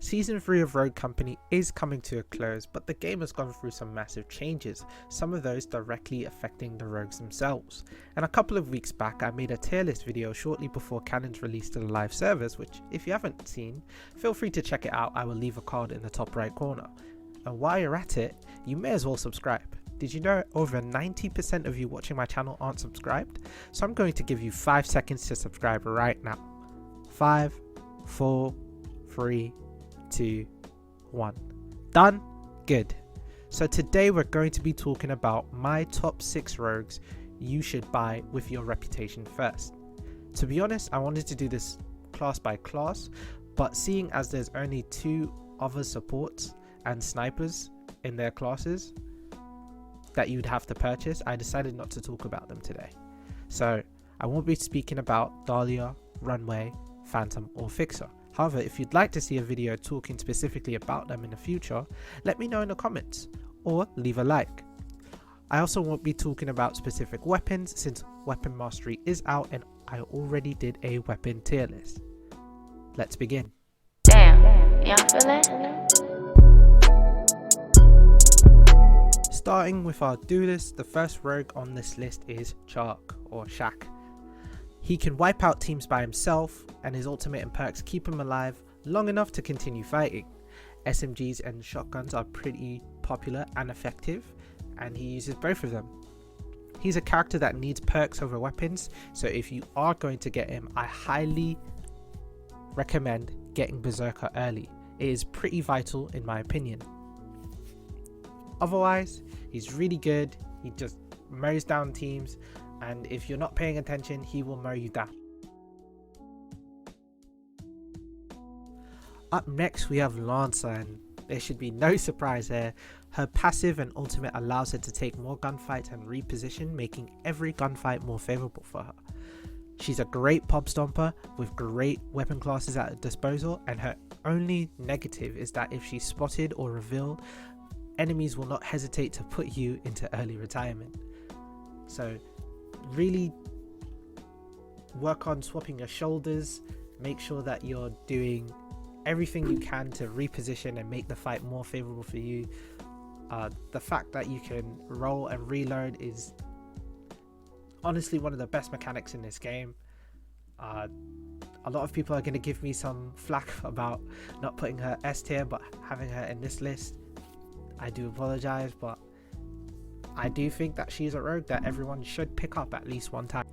Season 3 of Rogue Company is coming to a close, but the game has gone through some massive changes, some of those directly affecting the rogues themselves. And a couple of weeks back I made a tier list video shortly before Cannon's release to the live servers, which if you haven't seen, feel free to check it out. I will leave a card in the top right corner. And while you're at it, you may as well subscribe. Did you know over 90% of you watching my channel aren't subscribed? So I'm going to give you 5 seconds to subscribe right now. 5, 4, 3, 2, 1. Done? Good. So today we're going to be talking about my top 6 rogues you should buy with your reputation first. To be honest, I wanted to do this class by class, but seeing as there's only 2 other supports and snipers in their classes that you'd have to purchase, I decided not to talk about them today. So I won't be speaking about Dahlia, Runway, Phantom or Fixer. However, if you'd like to see a video talking specifically about them in the future, let me know in the comments or leave a like. I also won't be talking about specific weapons since Weapon Mastery is out and I already did a weapon tier list. Let's begin. Damn, y'all feel it? Starting with our Duelists, the first rogue on this list is Shark or Shaq. He can wipe out teams by himself and his ultimate and perks keep him alive long enough to continue fighting. SMGs and shotguns are pretty popular and effective and he uses both of them. He's a character that needs perks over weapons, so if you are going to get him, I highly recommend getting Berserker early. It is pretty vital in my opinion. Otherwise, he's really good. He just mows down teams, and if you're not paying attention, he will mow you down. Up next we have Lancer, and there should be no surprise here. Her passive and ultimate allows her to take more gunfights and reposition, making every gunfight more favourable for her. She's a great pub stomper with great weapon classes at her disposal, and her only negative is that if she's spotted or revealed, enemies will not hesitate to put you into early retirement. So really work on swapping your shoulders, make sure that you're doing everything you can to reposition and make the fight more favorable for you. The fact that you can roll and reload is honestly one of the best mechanics in this game. A lot of people are going to give me some flack about not putting her S tier but having her in this list. I do apologize, but I do think that she's a rogue that everyone should pick up at least one time.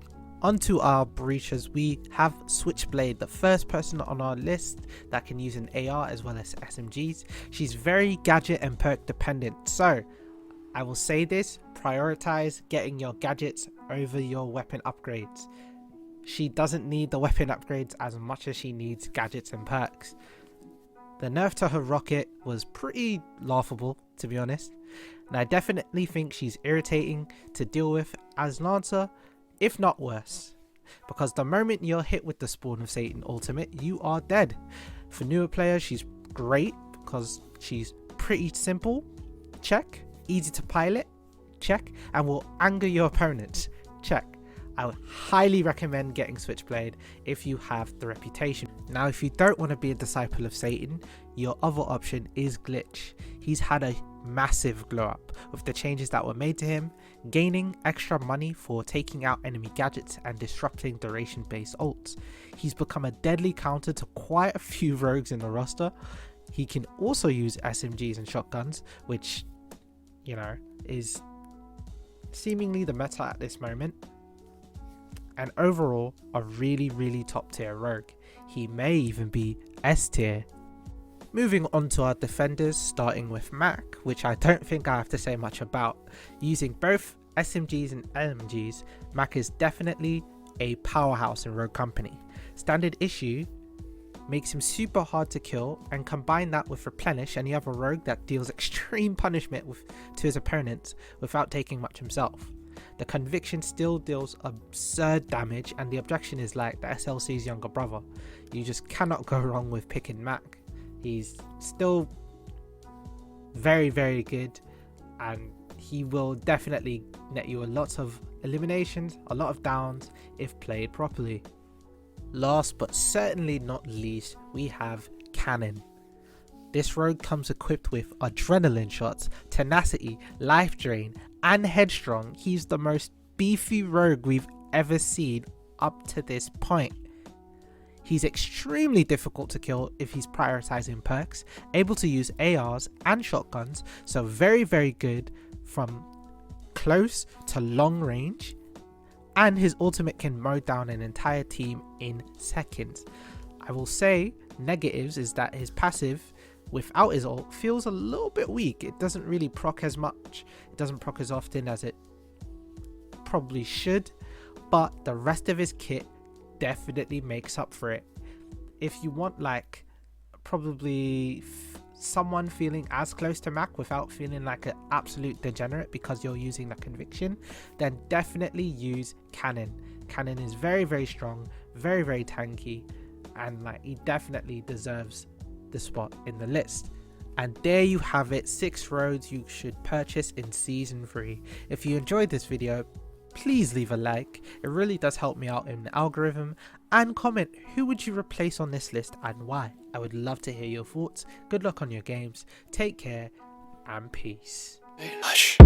Onto our breachers, we have Switchblade, the first person on our list that can use an AR as well as SMGs. She's very gadget and perk dependent, so I will say this: prioritize getting your gadgets over your weapon upgrades. She doesn't need the weapon upgrades as much as she needs gadgets and perks. The nerf to her rocket was pretty laughable, to be honest, and I definitely think she's irritating to deal with as Lancer, if not worse, because the moment you're hit with the Spawn of Satan ultimate, you are dead. For newer players, she's great because she's pretty simple, check, easy to pilot, check, and will anger your opponents, check. I would highly recommend getting Switchblade if you have the reputation. Now, if you don't want to be a disciple of Satan, your other option is Glitch. He's had a massive glow up with the changes that were made to him, gaining extra money for taking out enemy gadgets and disrupting duration based ults. He's become a deadly counter to quite a few rogues in the roster. He can also use SMGs and shotguns, which, you know, is seemingly the meta at this moment. And overall, a really top tier rogue. He may even be S tier. Moving on to our defenders, starting with Mac, which I don't think I have to say much about. Using both SMGs and LMGs, Mac is definitely a powerhouse in Rogue Company. Standard issue makes him super hard to kill, and combine that with Replenish, any other rogue that deals extreme punishment to his opponents without taking much himself. The Conviction still deals absurd damage, and the objection is like the SLC's younger brother. You just cannot go wrong with picking Mac. He's still very good, and he will definitely net you a lot of eliminations, a lot of downs if played properly. Last but certainly not least, we have Cannon. This rogue comes equipped with adrenaline shots, tenacity, life drain, and headstrong. He's the most beefy rogue we've ever seen up to this point. He's extremely difficult to kill if he's prioritizing perks, able to use ARs and shotguns, so very good from close to long range, and his ultimate can mow down an entire team in seconds. I will say negatives is that his passive without his ult feels a little bit weak. It doesn't really proc as much, it doesn't proc as often as it probably should, but the rest of his kit definitely makes up for it. If you want like probably someone feeling as close to Mac without feeling like an absolute degenerate because you're using the conviction, then definitely use Cannon. Cannon is very strong, very tanky, and like he definitely deserves the spot in the list. And there you have it, 6 roads you should purchase in season 3. If you enjoyed this video, please leave a like, it really does help me out in the algorithm, and comment who would you replace on this list and why. I would love to hear your thoughts. Good luck on your games, take care, and peace. Hush.